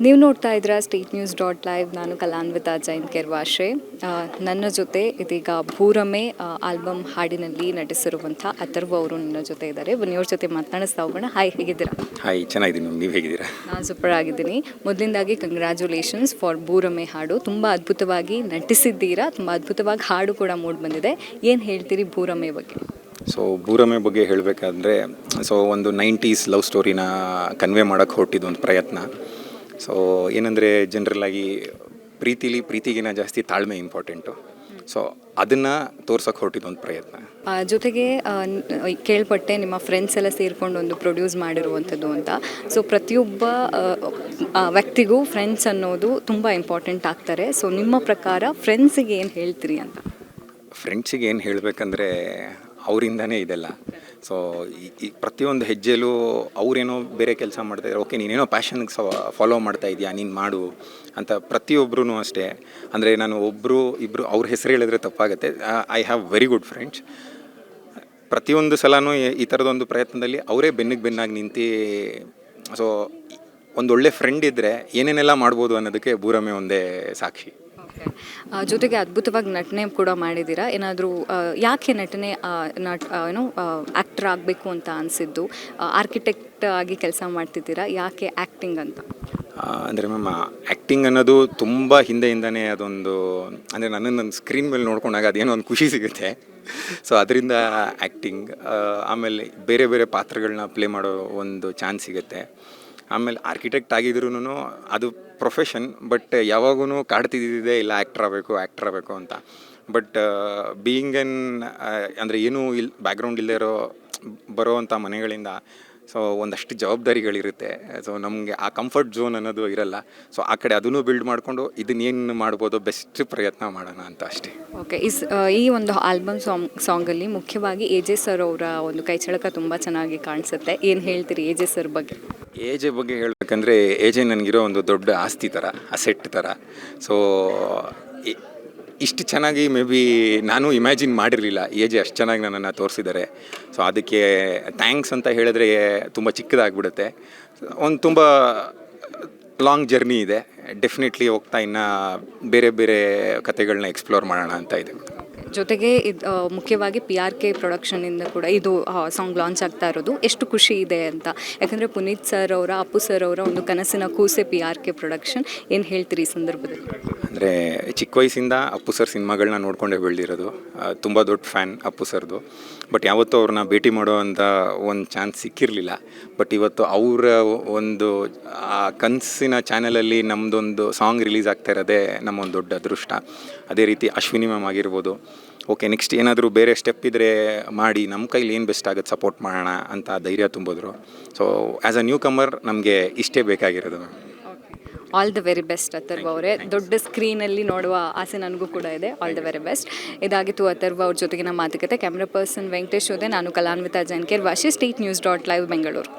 ನೀವು ನೋಡ್ತಾ ಇದ್ದೀರಾ ಸ್ಟೇಟ್ ನ್ಯೂಸ್ ಡಾಟ್ ಲೈವ್. ನಾನು ಕಲಾನ್ವಿತಾ ಜೈನ್ ಕೆರ್ವಾಶೆ. ನನ್ನ ಜೊತೆ ಇದೀಗ ಭೂರಮೆ ಆಲ್ಬಮ್ ಹಾಡಿನಲ್ಲಿ ನಟಿಸಿರುವಂಥ ಅಥರ್ವ ಅವರು ನನ್ನ ಜೊತೆ ಇದ್ದಾರೆ. ಬನ್ನಿಯವ್ರ ಜೊತೆ ಮಾತನಾಡಿಸ್ತಾ ಹೋಗೋಣ. ಹಾಯ್, ಹೇಗಿದ್ದೀರಾ? ಹಾಯ್, ಚೆನ್ನಾಗಿದ್ದೀನಿ. ನೀವು ಹೇಗಿದ್ದೀರಾ? ನಾನು ಸೂಪರ್ ಆಗಿದ್ದೀನಿ. ಮೊದಲಿಂದಾಗಿ ಕಂಗ್ರ್ಯಾಚುಲೇಷನ್ಸ್ ಫಾರ್ ಭೂರಮೆ ಹಾಡು. ತುಂಬ ಅದ್ಭುತವಾಗಿ ನಟಿಸಿದ್ದೀರಾ, ತುಂಬ ಅದ್ಭುತವಾಗಿ ಹಾಡು ಕೂಡ ಮೂಡಿ ಬಂದಿದೆ. ಏನು ಹೇಳ್ತೀರಿ ಭೂರಮೆ ಬಗ್ಗೆ? ಸೊ ಭೂರಮೆ ಬಗ್ಗೆ ಹೇಳಬೇಕಾದ್ರೆ ಒಂದು 90s ಲವ್ ಸ್ಟೋರಿನ ಕನ್ವೆ ಮಾಡೋಕ್ಕೆ ಹೊರಟಿದ್ದು ಒಂದು ಪ್ರಯತ್ನ. ಸೊ ಏನಂದರೆ ಜನರಲ್ಲಾಗಿ ಪ್ರೀತಿಗಿನ ಜಾಸ್ತಿ ತಾಳ್ಮೆ ಇಂಪಾರ್ಟೆಂಟು. ಸೊ ಅದನ್ನು ತೋರ್ಸೋಕ್ಕೆ ಹೊರಟಿದ್ದು ಒಂದು ಪ್ರಯತ್ನ. ಜೊತೆಗೆ ಕೇಳ್ಪಟ್ಟೆ ನಿಮ್ಮ ಫ್ರೆಂಡ್ಸ್ ಎಲ್ಲ ಸೇರಿಕೊಂಡು ಒಂದು ಪ್ರೊಡ್ಯೂಸ್ ಮಾಡಿರುವಂಥದ್ದು ಅಂತ. ಸೊ ಪ್ರತಿಯೊಬ್ಬ ವ್ಯಕ್ತಿಗೂ ಫ್ರೆಂಡ್ಸ್ ಅನ್ನೋದು ತುಂಬ ಇಂಪಾರ್ಟೆಂಟ್ ಆಗ್ತಾರೆ. ಸೊ ನಿಮ್ಮ ಪ್ರಕಾರ ಫ್ರೆಂಡ್ಸಿಗೆ ಏನು ಹೇಳ್ತೀರಿ ಅಂತ? ಫ್ರೆಂಡ್ಸಿಗೆ ಏನು ಹೇಳಬೇಕಂದ್ರೆ ಅವರಿಂದನೇ ಇದೆಲ್ಲ. ಸೊ ಈ ಪ್ರತಿಯೊಂದು ಹೆಜ್ಜೆಲೂ ಅವರೇನೋ ಬೇರೆ ಕೆಲಸ ಮಾಡ್ತಾಯಿದ್ದಾರೆ, ಓಕೆ ನೀನೇನೋ ಪ್ಯಾಷನ್ಗೆ ಫಾಲೋ ಮಾಡ್ತಾ ಇದೆಯಾ, ನೀನು ಮಾಡು ಅಂತ ಪ್ರತಿಯೊಬ್ಬರೂ ಅಷ್ಟೇ. ಅಂದರೆ ನಾನು ಇಬ್ಬರು ಅವ್ರ ಹೆಸರು ಹೇಳಿದ್ರೆ ತಪ್ಪಾಗುತ್ತೆ. I have very good friends. ಪ್ರತಿಯೊಂದು ಸಲನೂ ಈ ಥರದೊಂದು ಪ್ರಯತ್ನದಲ್ಲಿ ಅವರೇ ಬೆನ್ನಾಗಿ ನಿಂತು. ಸೊ ಒಂದೊಳ್ಳೆ ಫ್ರೆಂಡ್ ಇದ್ದರೆ ಏನೇನೆಲ್ಲ ಮಾಡ್ಬೋದು ಅನ್ನೋದಕ್ಕೆ ಭೂರಮೆ ಒಂದೇ ಸಾಕ್ಷಿ. ಜೊತೆಗೆ ಅದ್ಭುತವಾಗಿ ನಟನೆ ಕೂಡ ಮಾಡಿದ್ದೀರಾ. ಏನಾದರೂ ಯಾಕೆ ನಟನೆ ಆ್ಯಕ್ಟರ್ ಆಗಬೇಕು ಅಂತ ಅನಿಸಿದ್ದು? ಆರ್ಕಿಟೆಕ್ಟ್ ಆಗಿ ಕೆಲಸ ಮಾಡ್ತಿದ್ದೀರಾ, ಯಾಕೆ ಆ್ಯಕ್ಟಿಂಗ್ ಅಂತ? ಅಂದರೆ ಮ್ಯಾಮ್, ಆ್ಯಕ್ಟಿಂಗ್ ಅನ್ನೋದು ತುಂಬ ಹಿಂದೆಯಿಂದನೇ ಅದೊಂದು, ಅಂದರೆ ನನ್ನನ್ನು ಸ್ಕ್ರೀನ್ ಮೇಲೆ ನೋಡ್ಕೊಂಡಾಗ ಅದೇನೋ ಒಂದು ಖುಷಿ ಸಿಗುತ್ತೆ. ಸೊ ಅದರಿಂದ ಆ್ಯಕ್ಟಿಂಗ್. ಆಮೇಲೆ ಬೇರೆ ಬೇರೆ ಪಾತ್ರಗಳನ್ನ ಪ್ಲೇ ಮಾಡೋ ಒಂದು ಚಾನ್ಸ್ ಸಿಗುತ್ತೆ. ಆಮೇಲೆ ಆರ್ಕಿಟೆಕ್ಟ್ ಆಗಿದ್ರೂ ಅದು ಪ್ರೊಫೆಷನ್, ಬಟ್ ಯಾವಾಗೂ ಕಾಡ್ತಿದ್ದಿದೆ ಇಲ್ಲ ಆ್ಯಕ್ಟ್ರ್ ಆಗಬೇಕು ಅಂತ. ಬಟ್ ಬೀಯಿಂಗ್ ಅಂದರೆ ಏನೂ ಬ್ಯಾಕ್ಗ್ರೌಂಡ್ ಇಲ್ಲದೆ ಬರೋ ಅಂಥ ಮನೆಗಳಿಂದ ಸೊ ಒಂದಷ್ಟು ಜವಾಬ್ದಾರಿಗಳಿರುತ್ತೆ. ಸೊ ನಮಗೆ ಆ ಕಂಫರ್ಟ್ ಝೋನ್ ಅನ್ನೋದು ಇರಲ್ಲ. ಸೊ ಆ ಕಡೆ ಅದನ್ನು ಬಿಲ್ಡ್ ಮಾಡಿಕೊಂಡು ಇದನ್ನೇನು ಮಾಡ್ಬೋದು, ಬೆಸ್ಟ್ ಪ್ರಯತ್ನ ಮಾಡೋಣ ಅಂತ ಅಷ್ಟೇ. ಓಕೆ. ಈ ಒಂದು ಆಲ್ಬಮ್ ಸಾಂಗಲ್ಲಿ ಮುಖ್ಯವಾಗಿ ಎ.ಜೆ. ಸರ್ ಅವರ ಒಂದು ಕೈಚಳಕ ತುಂಬ ಚೆನ್ನಾಗಿ ಕಾಣಿಸುತ್ತೆ. ಏನು ಹೇಳ್ತೀರಿ ಎ.ಜೆ. ಸರ್ ಬಗ್ಗೆ? ಎ.ಜೆ. ಬಗ್ಗೆ ಹೇಳಬೇಕಂದ್ರೆ ಎ.ಜೆ. ನನಗಿರೋ ಒಂದು ದೊಡ್ಡ ಆಸ್ತಿ ಥರ, ಅಸೆಟ್ ಥರ. ಸೊ ಇಷ್ಟು ಚೆನ್ನಾಗಿ ಮೇ ಬಿ ನಾನು ಇಮ್ಯಾಜಿನ್ ಮಾಡಿರಲಿಲ್ಲ. ಎ.ಜೆ. ಅಷ್ಟು ಚೆನ್ನಾಗಿ ನನ್ನನ್ನು ತೋರಿಸಿದ್ದಾರೆ. ಸೊ ಅದಕ್ಕೆ ಥ್ಯಾಂಕ್ಸ್ ಅಂತ ಹೇಳಿದ್ರೆ ತುಂಬ ಚಿಕ್ಕದಾಗ್ಬಿಡುತ್ತೆ. ಒಂದು ತುಂಬ ಲಾಂಗ್ ಜರ್ನಿ ಇದೆ. ಡೆಫಿನೆಟ್ಲಿ ಹೋಗ್ತಾ ಇನ್ನು ಬೇರೆ ಬೇರೆ ಕತೆಗಳನ್ನ ಎಕ್ಸ್ಪ್ಲೋರ್ ಮಾಡೋಣ ಅಂತ ಇದೆ. ಜೊತೆಗೆ ಮುಖ್ಯವಾಗಿ PRK ಪ್ರೊಡಕ್ಷನಿಂದ ಕೂಡ ಇದು ಸಾಂಗ್ ಲಾಂಚ್ ಆಗ್ತಾ ಇರೋದು ಎಷ್ಟು ಖುಷಿ ಇದೆ ಅಂತ. ಯಾಕಂದರೆ ಪುನೀತ್ ಸರ್ ಅವರ, ಅಪ್ಪು ಸರ್ ಅವರ ಒಂದು ಕನಸಿನ ಕೂಸೆ PRK ಪ್ರೊಡಕ್ಷನ್. ಏನು ಹೇಳ್ತೀರಿ ಈ ಸಂದರ್ಭದಲ್ಲಿ? ಅಂದರೆ ಚಿಕ್ಕ ವಯಸ್ಸಿಂದ ಅಪ್ಪು ಸರ್ ಸಿನಿಮಾಗಳನ್ನ ನೋಡ್ಕೊಂಡೇ ಬೆಳೆದಿರೋದು. ತುಂಬ ದೊಡ್ಡ ಫ್ಯಾನ್ ಅಪ್ಪು ಸರ್ದು. ಬಟ್ ಯಾವತ್ತೂ ಅವ್ರನ್ನ ಭೇಟಿ ಮಾಡೋ ಅಂಥ ಒಂದು ಚಾನ್ಸ್ ಸಿಕ್ಕಿರಲಿಲ್ಲ. ಬಟ್ ಇವತ್ತು ಅವರ ಒಂದು ಆ ಕನಸಿನ ಚಾನಲಲ್ಲಿ ನಮ್ಮದೊಂದು ಸಾಂಗ್ ರಿಲೀಸ್ ಆಗ್ತಾ ಇರೋದೇ ನಮ್ಮೊಂದು ದೊಡ್ಡ ಅದೃಷ್ಟ. ಅದೇ ರೀತಿ ಅಶ್ವಿನಿ ಮ್ಯಾಮ್ ಆಗಿರ್ಬೋದು. ಓಕೆ, ನೆಕ್ಸ್ಟ್ ಏನಾದರೂ ಬೇರೆ ಸ್ಟೆಪ್ ಇದ್ದರೆ ಮಾಡಿ, ನಮ್ಮ ಕೈಲಿ ಏನು ಬೆಸ್ಟ್ ಆಗುತ್ತೆ ಸಪೋರ್ಟ್ ಮಾಡೋಣ ಅಂತ ಧೈರ್ಯ ತುಂಬಿದ್ರು. ಸೊ ಆ್ಯಸ್ ಅ ನ್ಯೂ ಕಮರ್ ನಮಗೆ ಇಷ್ಟೇ ಬೇಕಾಗಿರೋದು. All the very best Atharva ಅವರೇ. ದೊಡ್ಡ ಸ್ಕ್ರೀನಲ್ಲಿ ನೋಡುವ ಆಸೆ ನನಗೂ ಕೂಡ ಇದೆ. All the very best. ಇದಾಗಿತ್ತು ಅಥರ್ವ ಅವ್ರ ಜೊತೆಗಿನ ಮಾತುಕತೆ. ಕ್ಯಾಮ್ರಾ ಪರ್ಸನ್ ವೆಂಕಟೇಶ್ ಜೊತೆ ನಾನು ಕಲಾನ್ವಿತಾ ಜೈನ್ ಕೆರ್ವಾಶೆ, State News dot live, Bengaluru.